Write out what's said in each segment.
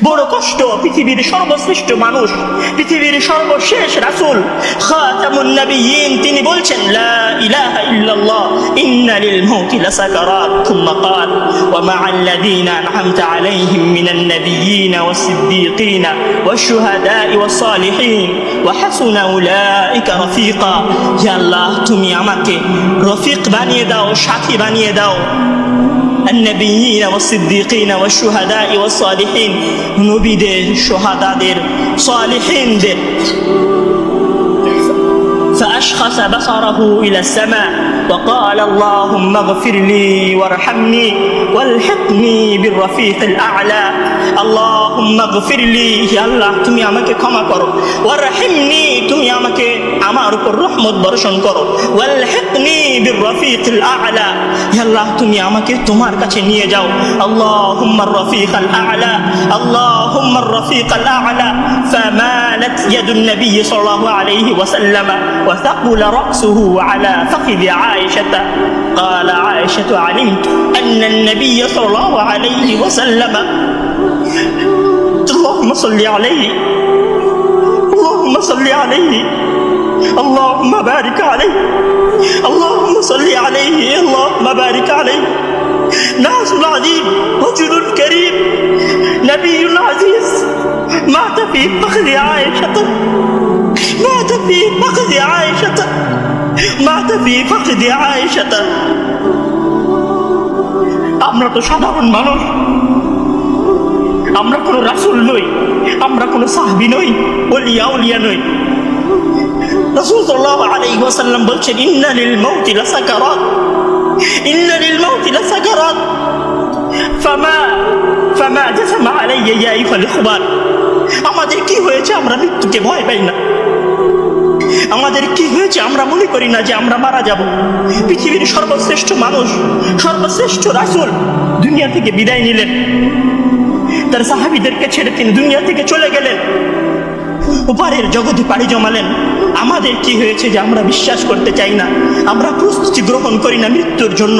বড় কষ্ট। পৃথিবীর সর্বশ্রেষ্ঠ মানুষ, পৃথিবীর সর্বশেষ রাসূল খাতামুন নবিয়্যিন, তিনি বলছেন লা ইলাহা ইল্লাল্লাহ ইন্না লিল মাউতি লাসাকারাত থুম্মা ক্বাল ওয়া মা'আল্লাযীনা আন'আমতা আলাইহিম মিনান নাবিয়্যিন ওয়াস-সিদ্দীকিন ওয়াশ-শুহাদা'i ওয়াস-সালিহিন ওয়া হাসুনা উলাইকা রাফীকা। হে আল্লাহ, তুমি আমাকে রফিক বানিয়ে দাও, সাথী বানিয়ে দাও النبيين والصديقين والشهداء والصالحين، নবীদের, শহাদাদের, সালিহিনদের। فأشخص بصره إلى السماء وقال اللهم اغفر لي وارحمني والحقني بالرفيق الأعلى। اللهم اغفر لي، يا الله তুমি আমাকে ক্ষমা করো, ওয়ারহামনি, তুমি আমাকে আমার উপর রহমত বর্ষণ করো, ওয়ালহিকনি বিররফিকিল আ'লা, ইয়া আল্লাহ তুমি আমাকে তোমার কাছে নিয়ে যাও। আল্লাহুম্মা রফিকাল আ'লা, আল্লাহুম্মা রফিকাল আ'লা। ফামালাত ইয়াদুন নবী সাল্লাল্লাহু আলাইহি ওয়াসাল্লাম وثقل رأسه على فخذ عائشة. قال عائشة علمت أن النبي صلى الله عليه وسلم، اللهم صل عليه، اللهم صل عليه، اللهم بارك عليه، اللهم صل عليه، اللهم بارك عليه. ناس عظيم، رجل كريم، نبي عزيز، مات في فخذ عائشة، مات في فخذ عائشة، مات في فخذ عائشة. আমরা তো সাধারণ মানুষ, আমরা কোনো রাসূল নই, আমরা কোনো সাহাবী নই, ওলিয়া নই। রাসূল সাল্লাল্লাহু আলাইহি ওয়াসাল্লাম বলছেন ইন্না লিল মাউতি লাসাকারাত, ইন্না লিল মাউতি লাসাকারাত ফামা জাসামা আলাইয়া ইয়া আইয়ুহাল ইখওয়ান। আমাদের কি হয়েছে আমরা মৃত্যুকে ভয় পাই না? আমাদের কি হয়েছে আমরা মনে করি না যে আমরা মারা যাব? পৃথিবীর সর্বশ্রেষ্ঠ মানুষ, সর্বশ্রেষ্ঠ রাসূল দুনিয়া থেকে বিদায় নিলেন, তার সাহাবীদেরকে ছেড়ে তিনি দুনিয়া থেকে চলে গেলেন, উপরের জগতে পাড়ি জমালেন। আমাদের কি হয়েছে যে আমরা বিশ্বাস করতে চাই না, আমরা প্রস্তুতি গ্রহণ করি না মৃত্যুর জন্য?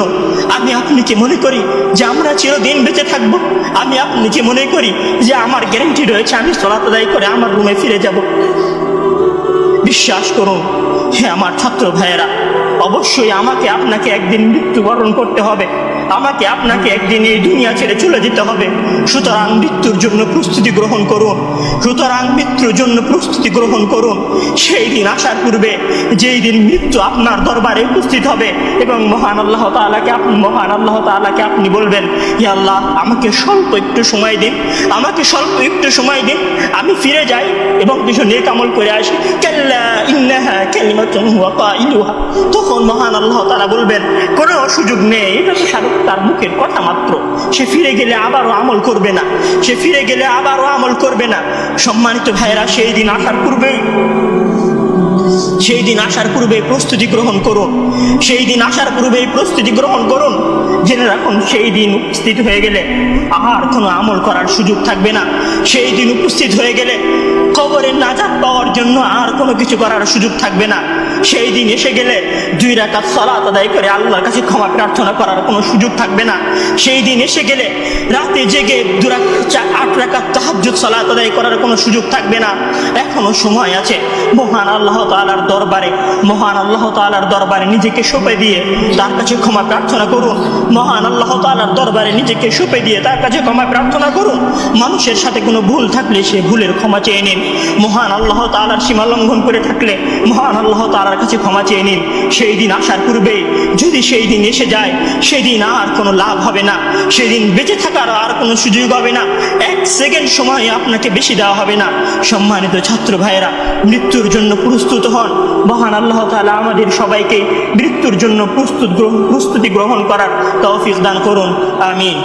আমি আপনি কি মনে করি যে আমরা চিরদিন বেঁচে থাকবো? আমি আপনি কি মনে করি যে আমার গ্যারান্টি রয়েছে আমি সালাত আদায় করে আমার রুমে ফিরে যাব? বিশ্বাস করুন হে আমার ছাত্র ভাইয়েরা, অবশ্যই আমাকে আপনাকে একদিন মৃত্যুবরণ করতে হবে, আমাকে আপনাকে একদিন এই দুনিয়া ছেড়ে চলে যেতে হবে। সুতরাং মৃত্যুর জন্য প্রস্তুতি গ্রহণ করুন, সুতরাং মৃত্যুর জন্য প্রস্তুতি গ্রহণ করুন। সেই দিন আসার পূর্বে, যেই দিন মৃত্যু আপনার দরবারে উপস্থিত হবে এবং মহান আল্লাহ তাআলাকে আপনি বলবেন ইয়া আল্লাহ আমাকে স্বল্প একটু সময় দিন, আমাকে স্বল্প একটু সময় দিন, আমি ফিরে যাই এবং কিছু নেক আমল করে আসি। কাল্লা ইন্নাহা কালিমাতুন হুয়া কাইলুহা। তখন মহান আল্লাহ তাআলা বলবেন কোনো সুযোগ নেই, এটা তো তার মুখের কথা মাত্র, সে ফিরে গেলে আবারও আমল করবে না, সে ফিরে গেলে আবারও আমল করবে না। সম্মানিত ভাইয়েরা, সেই দিন আসার পূর্বেই, সেই দিন আসার পূর্বে প্রস্তুতি গ্রহণ করুন, সেই দিন আসার পূর্বেই প্রস্তুতি গ্রহণ করুন। জেনে রাখুন সেই দিন উপস্থিত হয়ে গেলে আর কোনো আমল করার সুযোগ থাকবে না। সেই দিন উপস্থিত হয়ে গেলে কবরের নাজাত পাওয়ার জন্য আর কোনো কিছু করার সুযোগ থাকবে না। সেই দিন এসে গেলে 2 রাকাত সালাত আদায় করে আল্লাহর কাছে ক্ষমা প্রার্থনা করার কোনো সুযোগ থাকবে না। সেই দিন এসে গেলে রাতে জেগে 8 রাকাত তাহাজ্জুদ সালাত আদায় করার কোনো সুযোগ থাকবে না। এখনো সময় আছে। মহান আল্লাহ তাআলার দরবারে, মহান আল্লাহ তাআলার দরবারে নিজেকে সঁপে দিয়ে তার কাছে ক্ষমা প্রার্থনা করুন। মহান আল্লাহ তাআলার দরবারে নিজেকে সঁপে দিয়ে তার কাছে ক্ষমা প্রার্থনা করুন। মানুষের সাথে কোনো ভুল থাকলে সে ভুলের ক্ষমা চেয়ে নিন। মহান আল্লাহ তাআলার সীমা লঙ্ঘন করে থাকলে মহান আল্লাহ তাআলার কাছে ক্ষমা চেয়ে নিন। সেই দিন আসার পূর্বে যদি সেই দিন এসে যায়, সেদিন আর কোনো লাভ হবে না, সেদিন বেঁচে থাকার আর কোনো সুযোগ হবে না, 1 সেকেন্ড সময় আপনাকে বেশি দেওয়া হবে না। সম্মানিত ছাত্র ভাইয়েরা, মৃত্যুর জন্য প্রস্তুত হন। মহান আল্লাহ তাআলা আমাদের সবাইকে মৃত্যুর জন্য প্রস্তুতি গ্রহণ করার তৌফিক দান করুন। আমিন।